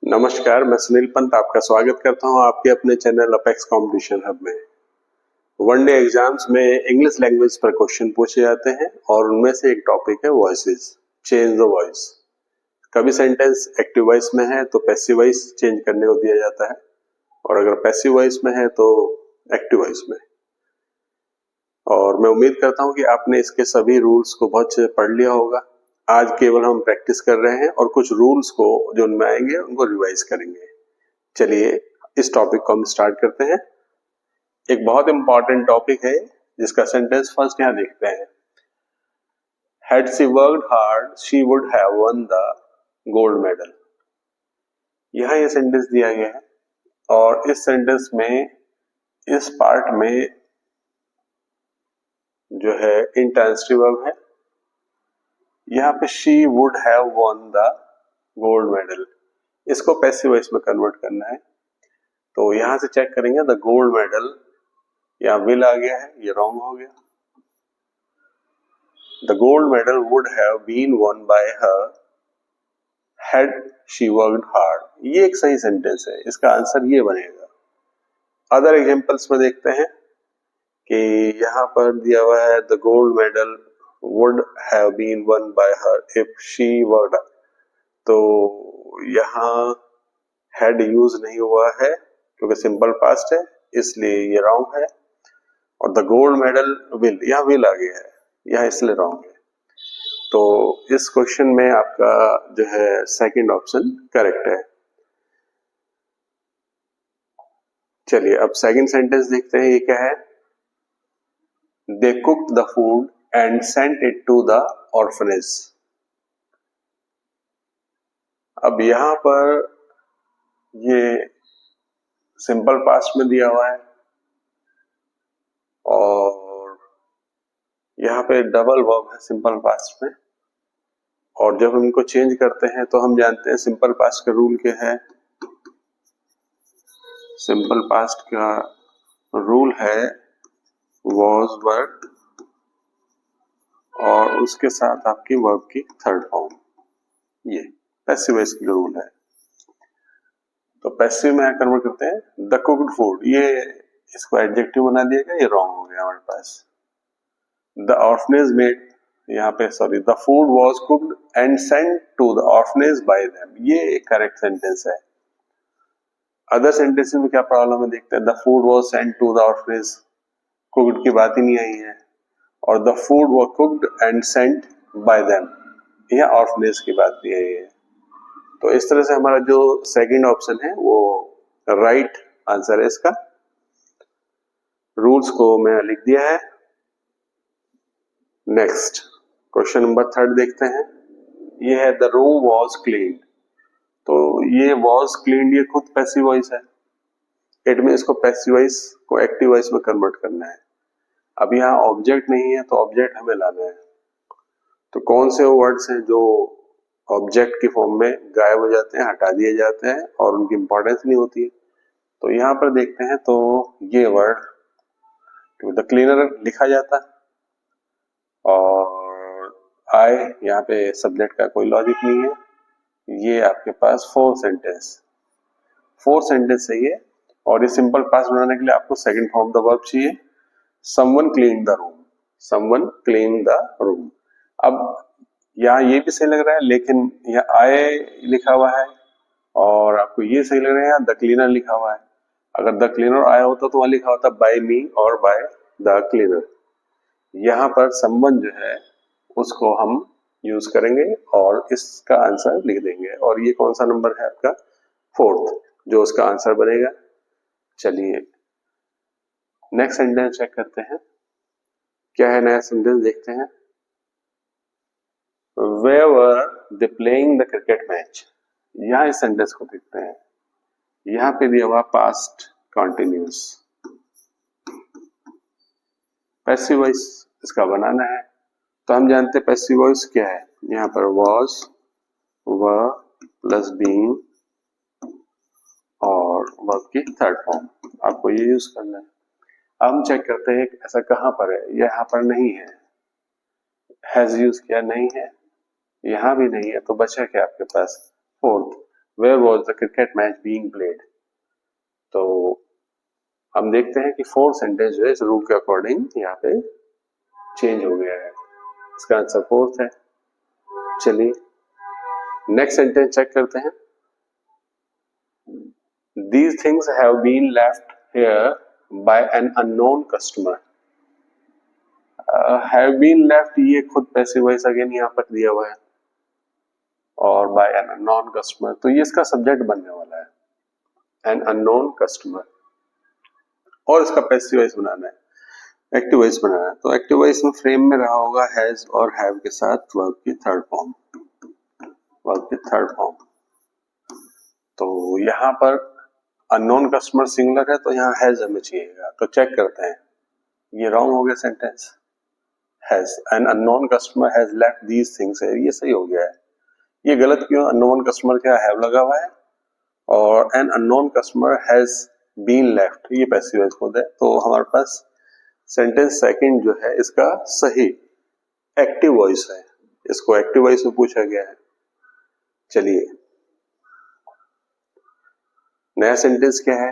नमस्कार, मैं सुनील पंत आपका स्वागत करता हूं आपके अपने चैनल अपेक्स कंपटीशन हब में। वनडे एग्जाम्स में इंग्लिश लैंग्वेज पर क्वेश्चन पूछे जाते हैं और उनमें से एक टॉपिक है वॉइसेस, चेंज द वॉइस। कभी सेंटेंस एक्टिव वॉइस में है तो पैसिव वॉइस चेंज करने को दिया जाता है और अगर पैसिव वॉइस में है तो एक्टिव वॉइस में। और मैं उम्मीद करता हूं कि आपने इसके सभी रूल्स को बहुत अच्छे से पढ़ लिया होगा। आज केवल हम प्रैक्टिस कर रहे हैं और कुछ रूल्स को जो उनमें आएंगे उनको रिवाइज करेंगे। चलिए इस टॉपिक को हम स्टार्ट करते हैं। एक बहुत इंपॉर्टेंट टॉपिक है जिसका सेंटेंस फर्स्ट यहाँ देखते हैं। Had she worked hard, she would have won the gold medal। यहाँ ये सेंटेंस दिया गया है और इस सेंटेंस में इस पार्ट में जो है इंट्रांसिटिव वर्ब है। यहाँ पे she would have won the gold medal, इसको पैसिव वॉइस में कन्वर्ट करना है। तो यहां से चेक करेंगे द गोल्ड मेडल, यहाँ विल आ गया है, ये रॉन्ग हो गया। The gold medal would have been won by her had she worked hard, ये एक सही सेंटेंस है, इसका आंसर ये बनेगा। अदर एग्जांपल्स में देखते हैं कि यहाँ पर दिया हुआ है the gold medal would have been won by her if she worked, तो यहाँ हैड यूज नहीं हुआ है क्योंकि सिंपल पास्ट है, इसलिए ये रॉन्ग है। और द गोल्ड मेडल विल, यहाँ विल आ गया है, यहाँ इसलिए रॉन्ग है। तो इस क्वेश्चन में आपका जो है सेकंड ऑप्शन करेक्ट है। चलिए अब सेकंड सेंटेंस देखते हैं, ये क्या है। They cooked the food and sent it to the orphanage. अब यहां पर ये सिंपल पास्ट में दिया हुआ है और यहाँ पे डबल वर्ब है सिंपल पास्ट में, और जब हम इनको चेंज करते हैं तो हम जानते हैं सिंपल पास्ट का रूल क्या है। सिंपल पास्ट का रूल है वॉज वर्ब और उसके साथ आपकी वर्ब की थर्ड फॉर्म, ये पैसिव वॉइस का रूल है। तो पैसिव में कन्वर्ट करते हैं द कुक्ड फूड, ये इसको एडजेक्टिव बना दिया गया, ये रॉन्ग हो गया हमारे पास। द ऑर्फनेज मेड, यहाँ पे sorry, the food was cooked and sent to the orphanage by them, ये करेक्ट सेंटेंस है। अदर सेंटेंस में क्या प्रॉब्लम है देखते हैं। The food was sent to the orphanage, cooked की बात ही नहीं आई है, और the food was cooked and sent by them, यह ऑर्फनेज की बात भी है। तो इस तरह से हमारा जो सेकंड ऑप्शन है वो राइट आंसर है इसका। रूल्स को मैं लिख दिया है। नेक्स्ट क्वेश्चन नंबर थर्ड देखते हैं। ये है द रूम वॉज क्लीन। तो ये वॉज क्लीन, ये खुद पैसिव वॉइस है, इट मीन इसको पैसिव वॉइस को एक्टिव वॉइस में कन्वर्ट करना है। अब यहाँ ऑब्जेक्ट नहीं है तो ऑब्जेक्ट हमें लाना है। तो कौन से वो वर्ड्स हैं जो ऑब्जेक्ट की फॉर्म में गायब हो जाते हैं, हटा दिए जाते हैं और उनकी इंपॉर्टेंस नहीं होती है। तो यहाँ पर देखते हैं तो ये वर्ड द क्लीनर लिखा जाता है और आई, यहाँ पे सब्जेक्ट का कोई लॉजिक नहीं है। ये आपके पास फोर सेंटेंस चाहिए और ये सिंपल पास्ट बनाने के लिए आपको सेकंड फॉर्म द वर्ब चाहिए। Someone clean the room, someone clean the room. अब यहाँ ये भी सही लग रहा है, लेकिन यहाँ आए लिखा हुआ है और आपको ये सही लग रहा है यहाँ द क्लीनर लिखा हुआ है। अगर द क्लीनर आया होता तो वहां लिखा होता बाय मी और बाय द क्लीनर। यहाँ पर संबंध जो है उसको हम यूज करेंगे और इसका आंसर लिख देंगे। और ये कौन सा नंबर है आपका, फोर्थ, जो उसका आंसर बनेगा। चलिए नेक्स्ट सेंटेंस चेक करते हैं, क्या है नया सेंटेंस देखते हैं। Where were they playing the cricket match? यहाँ इस सेंटेंस को देखते हैं। यहाँ पे दिया हुआ पास्ट कंटिन्यूअस, पैसिव वॉइस इसका बनाना है। तो हम जानते हैं पैसिव वॉइस क्या है। यहाँ पर was, were प्लस being और वर्ब की थर्ड फॉर्म, आपको ये यूज करना है। अब हम चेक करते हैं ऐसा कहाँ पर है। यहाँ पर नहीं है, हैज यूज किया नहीं है, यहां भी नहीं है, तो बचा क्या आपके पास fourth, where was the cricket match being played. तो हम देखते हैं कि फोर्थ सेंटेंस जो है इस रूल के अकॉर्डिंग यहाँ पे चेंज हो गया है। इसका आंसर फोर्थ है। चलिए नेक्स्ट सेंटेंस चेक करते हैं। These things have been left here by an unknown customer. Have been left ये खुद पैसिव वॉइस अगेन यहाँ पर दिया हुआ है और by an unknown customer, तो ये इसका सब्जेक्ट बनने वाला है, an unknown customer, और इसका पैसिव वॉइस बनाना है, एक्टिव वॉइस बनाना है। तो एक्टिव वॉइस में फ्रेम में रहा होगा हैज और हैव के साथ वर्ब की थर्ड फॉर्म, वर्ब की थर्ड फॉर्म। तो यहाँ पर अननोन कस्टमर सिंगुलर है तो यहाँ हैज हमें चाहिएगा। तो चेक करते हैं, ये रॉन्ग हो गया sentence, has an unknown customer has left these things है, ये सही हो गया है। ये गलत क्यों, अननोन कस्टमर क्या हैव लगा हुआ है और an unknown customer has been left, ये पैसिव वॉइस खुद है। तो हमारे पास सेंटेंस सेकंड जो है इसका सही एक्टिव वॉइस है, इसको एक्टिव वॉइस में पूछा गया है। चलिए नया सेंटेंस क्या है,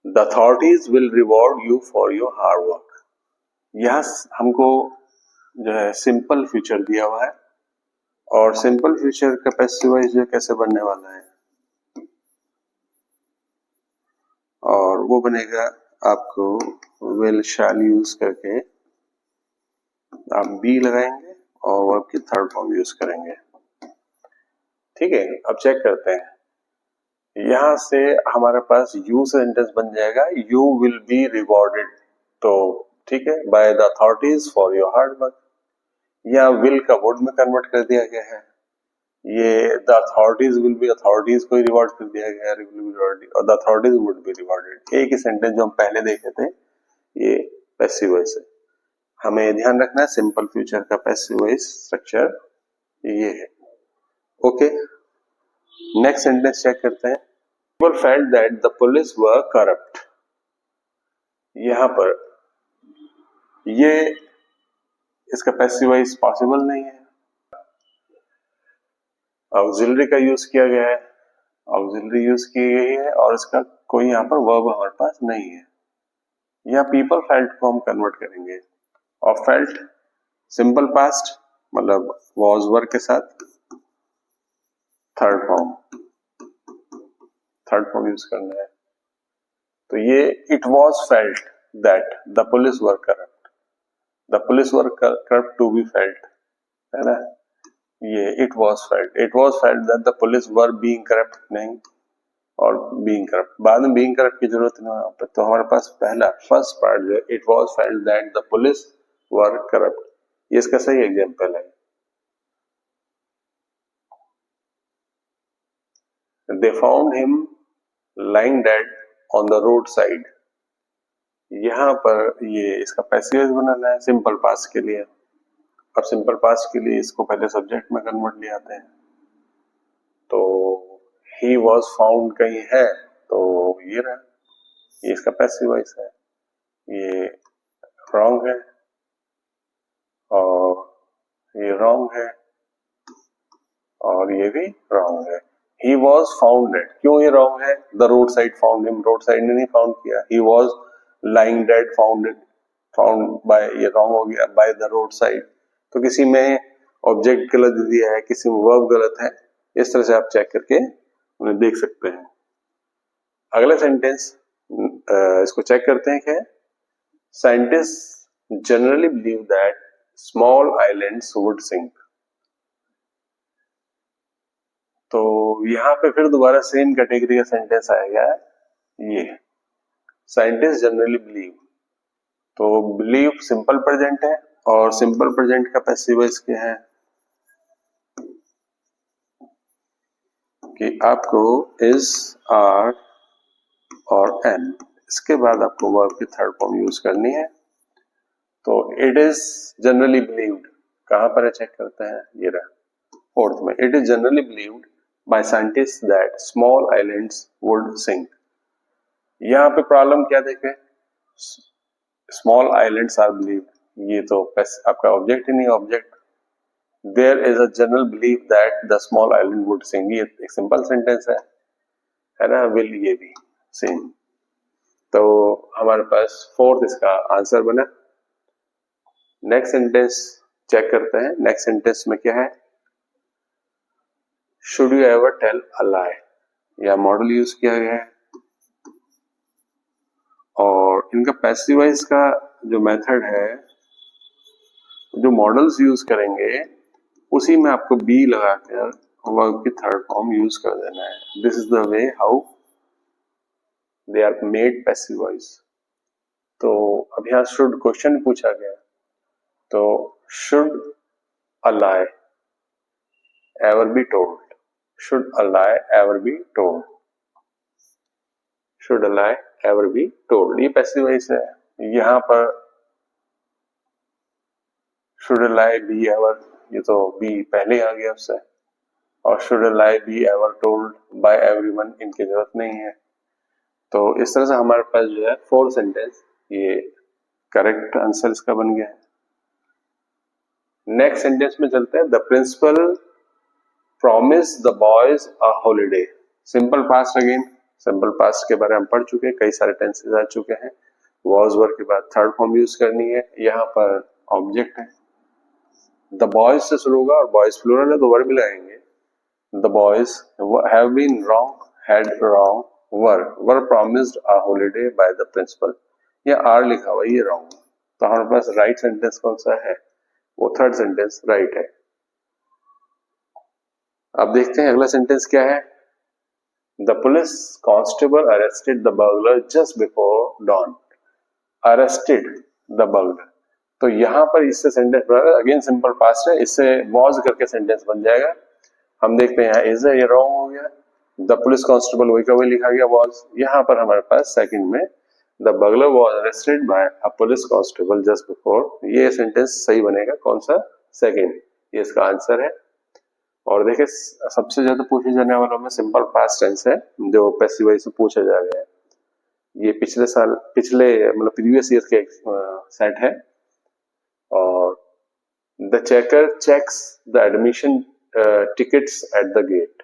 the authorities will reward you for your hard work. यहां हमको जो है सिंपल फ्यूचर दिया हुआ है और सिंपल फ्यूचर का पैसिव वॉइस जो कैसे बनने वाला है, और वो बनेगा आपको विल शैल यूज करके आप बी लगाएंगे और वर्ब की थर्ड फॉर्म यूज करेंगे। ठीक है, अब चेक करते हैं, यहां से हमारे पास यू सेंटेंस बन जाएगा, यू विल बी रिवॉर्डेड। तो ठीक है, by the authorities for your hard work, या विल का वुड में कन्वर्ट कर दिया गया है, ये the authorities will be, authorities को रिवॉर्ड कर दिया गया है और the authorities would be rewarded. एक ही सेंटेंस जो हम पहले देखे थे ये पैसिव वॉइस है। हमें ध्यान रखना है सिंपल फ्यूचर का पैसिव वॉइस स्ट्रक्चर ये है। ओके, नेक्स्ट सेंटेंस चेक करते हैं, people felt that the police were corrupt। यहां पर ये इसका पैसिव वॉइस पॉसिबल नहीं है, ऑक्सिलरी का यूज किया गया है, ऑक्सिलरी यूज की गई है और इसका कोई यहाँ पर वर्ब हमारे पास नहीं है। या पीपल फेल्ट को हम कन्वर्ट करेंगे और फेल्ट सिंपल पास्ट मतलब वॉज वर्ब के साथ थर्ड फॉर्म यूज करना है। तो ये it was felt that the police were corrupt, the police were corrupt to be felt, है ना। ये it was felt that the police were being corrupt नहीं, और बीइंग करप्ट बाद में बीइंग करप्ट की जरूरत नहीं। तो हमारे पास पहला फर्स्ट पार्ट जो है it was felt that the police were corrupt, ये इसका सही एग्जाम्पल है। They found him lying dead on the roadside। यहाँ पर ये इसका पैसिव बनाना है सिंपल पास्ट के लिए। अब सिंपल पास्ट के लिए इसको पहले सब्जेक्ट में कन्वर्ट ले आते हैं। तो he was found कहीं है तो ये रहा, ये इसका पैसिव वॉइस है, ये रॉन्ग है और ये रॉन्ग है और ये भी रॉन्ग है। He was found dead, क्यों ये रॉन्ग है, the road side found him, road side ने नहीं फाउंड किया। He was lying dead found by, ये रॉन्ग हो गया, बाय द रोड साइड। तो किसी में ऑब्जेक्ट गलत दिया है, किसी में वर्ब गलत है, इस तरह से आप चेक करके उन्हें देख सकते हैं। अगला सेंटेंस इसको चेक करते हैं, क्या है, scientist generally believe that small islands would sink. तो यहाँ पे फिर दोबारा सेम कैटेगरी का सेंटेंस आएगा, ये साइंटिस्ट जनरली बिलीव। तो बिलीव सिंपल प्रेजेंट है और सिंपल प्रेजेंट का पैसिव वॉइस क्या है कि आपको इज, आर और एन, इसके बाद आपको वर्ब की थर्ड फॉर्म यूज करनी है। तो इट इज जनरली बिलीव्ड कहां पर है, चेक करते हैं, ये रहा फोर्थ में, it is generally believed by scientists that small islands would sink। यहाँ पे प्रॉब्लम क्या देखे, स्मॉल आइलैंड्स आर बिलीव्ड, ये तो आपका ऑब्जेक्ट ही नहीं, object there is a general believe that the small island would sink. ये एक सिंपल सेंटेंस है ना, विल ये भी सेम। तो हमारे पास फोर्थ इसका आंसर बना। नेक्स्ट सेंटेंस चेक करते हैं। नेक्स्ट सेंटेंस में क्या है, should you ever tell a lie, या मॉडल यूज किया गया है। और इनका पैसिव वॉइस का जो मेथड है, जो मॉडल्स यूज करेंगे उसी में आपको बी लगाकर वर्ब की थर्ड फॉर्म यूज कर देना है। This is the way how they are made passive voice. तो अब यहाँ शुड क्वेश्चन पूछा गया, तो should a lie ever be told, should a lie ever be told, should a lie ever be told, ये पैसिव वॉइस है। यहाँ पर should a lie be ever, ये तो बी पहले आ गया उससे, और should a lie be ever told by everyone, इनकी जरूरत नहीं है। तो इस तरह से हमारे पास जो है फोर्थ सेंटेंस ये करेक्ट आंसर इसका बन गया है। नेक्स्ट सेंटेंस में चलते हैं। The principal promise the boys a holiday. Simple past again, simple past के बारे में पढ़ चुके हैं, कई सारे टेंसेस आ चुके हैं। वॉज वर्ब के बाद थर्ड फॉर्म यूज करनी है। यहाँ पर ऑब्जेक्ट है, द बॉयज से शुरू होगा और बॉयज प्लूरल है तो वर्ब भी लगाएंगे। The boys have been wrong, had wrong, were promised a holiday by the principal. ये आर लिखा हुआ, ये रॉन्ग। तो हमारे पास राइट सेंटेंस कौन सा है, वो थर्ड सेंटेंस राइट है। अब देखते हैं अगला सेंटेंस क्या है। The police constable arrested the burglar just before don. Arrested the burglar, तो यहां पर इससे सेंटेंस अगेन सिंपल पास्ट है, इससे वॉज करके सेंटेंस बन जाएगा। हम देखते हैं यहाँ इज है, ये रॉन्ग हो गया। द पुलिस कांस्टेबल वही का वही लिखा गया वॉज। यहाँ पर हमारे पास सेकंड में the burglar was arrested bye a police constable just before, ये सेंटेंस सही बनेगा। कौन सा, सेकंड, ये इसका आंसर है। और देखिए सबसे ज्यादा पूछे जाने वालों में सिंपल पास्ट टेंस है, जो पैसिव वॉइस से पूछा जा रहा है। ये पिछले साल, पिछले मतलब प्रीवियस ईयर के सेट है। और the checker checks the admission tickets at the gate,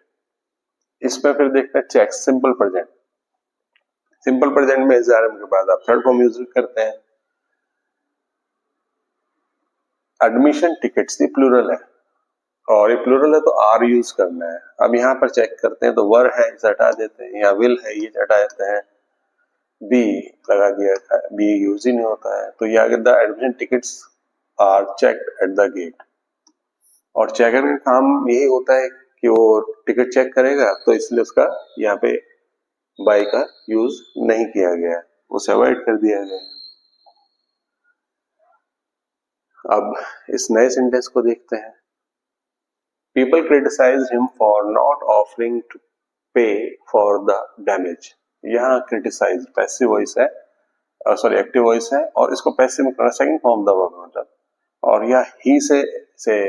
इसमें फिर देखते हैं checks simple present. Simple present में इस के बाद आप थर्ड फॉर्म यूज करते हैं। एडमिशन टिकट्स ये प्लूरल है, और ये प्लूरल है तो आर यूज करना है। अब यहाँ पर चेक करते हैं तो वर है इसे हटा देते हैं, या विल है ये हटा देते हैं, बी लगा दिया है, बी यूज ही नहीं होता है। तो ये आगे the admission tickets are checked at the gate. और चेकर का काम यही होता है कि वो टिकट चेक करेगा, तो इसलिए उसका यहाँ पे बाय का यूज नहीं किया गया, उसे अवॉइड कर दिया गया। अब इस नए सेंटेंस को देखते हैं। People criticize him for not offering to pay for the damage। यहाँ criticize पैसिव वॉइस है, सॉरी एक्टिव वॉइस है, और इसको पैसिव में करना सेकंड फॉर्म द वर्ब मतलब। और यह ही से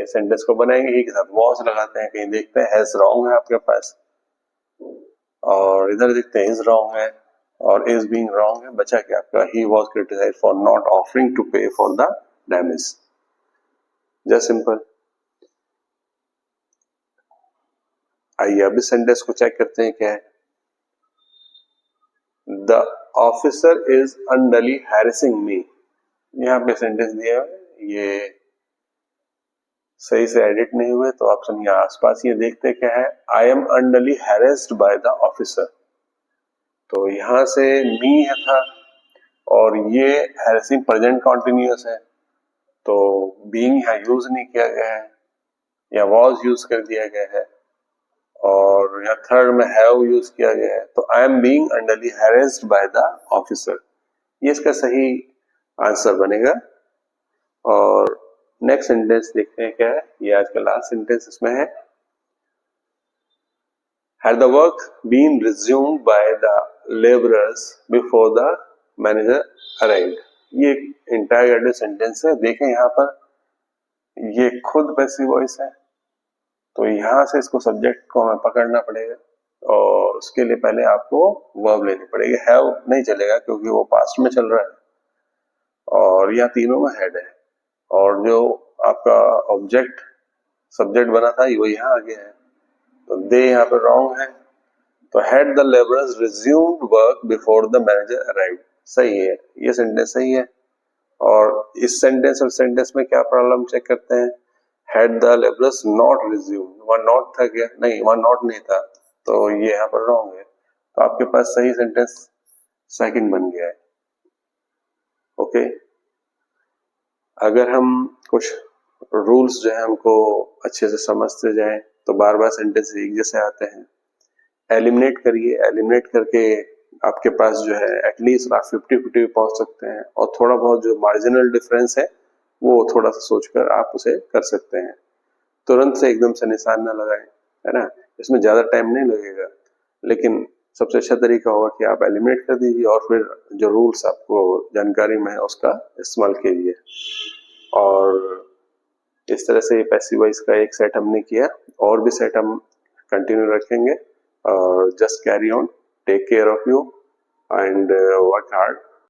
सेंटेंस को बनाएंगे, ही के साथ वॉज लगाते हैं। कहीं देखते हैं हैज रॉन्ग है आपके पास, और इधर देखते हैं इज रॉन्ग है, और इज बीइंग रॉन्ग है। बचा क्या आपका, he was criticised for not offering to pay for the damage. Just simple. आइए अब इस सेंटेंस को चेक करते हैं क्या है। द ऑफिसर इज अनडली हैरेसिंग मी। यहाँ पे सेंटेंस दिया है, ये सही से एडिट नहीं हुए तो ऑप्शन यहाँ आसपास ये देखते क्या है। I am unduly harassed by the officer, तो यहां से मी है था, और ये हैरेसिंग प्रेजेंट कॉन्टिन्यूअस है, तो बीइंग यहाँ यूज नहीं किया गया है, या वॉज यूज कर दिया गया है, और यहाँ थर्ड में हैव यूज किया गया है। तो I am being unduly harassed by the officer, ये इसका सही आंसर बनेगा। और नेक्स्ट सेंटेंस देखते हैं क्या है, ये आज का लास्ट सेंटेंस इसमें है। Had the work been resumed by the laborers before the manager arrived। ये इंटायरली सेंटेंस है। देखें यहाँ पर ये खुद पैसिव वॉइस है, तो यहाँ से इसको सब्जेक्ट को हमें पकड़ना पड़ेगा, और उसके लिए पहले आपको वर्ब लेनी पड़ेगी। हैव नहीं चलेगा क्योंकि वो पास्ट में चल रहा है, और यहाँ तीनों में हेड है, और जो आपका ऑब्जेक्ट सब्जेक्ट बना था वो यहाँ आ गया है, तो दे यहाँ पे रॉन्ग है। तो had the labourers resumed work before the manager arrived, सही है, ये सेंटेंस सही है। और इस सेंटेंस और सेंटेंस में क्या प्रॉब्लम चेक करते हैं, had the labourers not resumed, वहां नॉट था क्या, नहीं वहां नॉट नहीं था, तो ये यहाँ पर रॉन्ग है। तो आपके पास सही सेंटेंस सेकंड बन गया है। ओके, अगर हम कुछ रूल्स जो है हमको अच्छे से समझते जाएं तो बार बार सेंटेंस एक जैसे आते हैं। एलिमिनेट करिए, एलिमिनेट करके आपके पास जो है एटलीस्ट आप 50-50 पहुंच सकते हैं, और थोड़ा बहुत जो मार्जिनल डिफरेंस है वो थोड़ा सा सोचकर आप उसे कर सकते हैं। तुरंत से एकदम से निशान ना लगाएं, है ना, इसमें ज्यादा टाइम नहीं लगेगा, लेकिन सबसे अच्छा तरीका होगा कि आप एलिमिनेट कर दीजिए और फिर जो रूल्स आपको जानकारी में है उसका इस्तेमाल कीजिए। और इस तरह से पैसिव वॉइस का एक सेट हमने किया, और भी सेट हम कंटिन्यू रखेंगे। और just carry on, take care of you and work hard.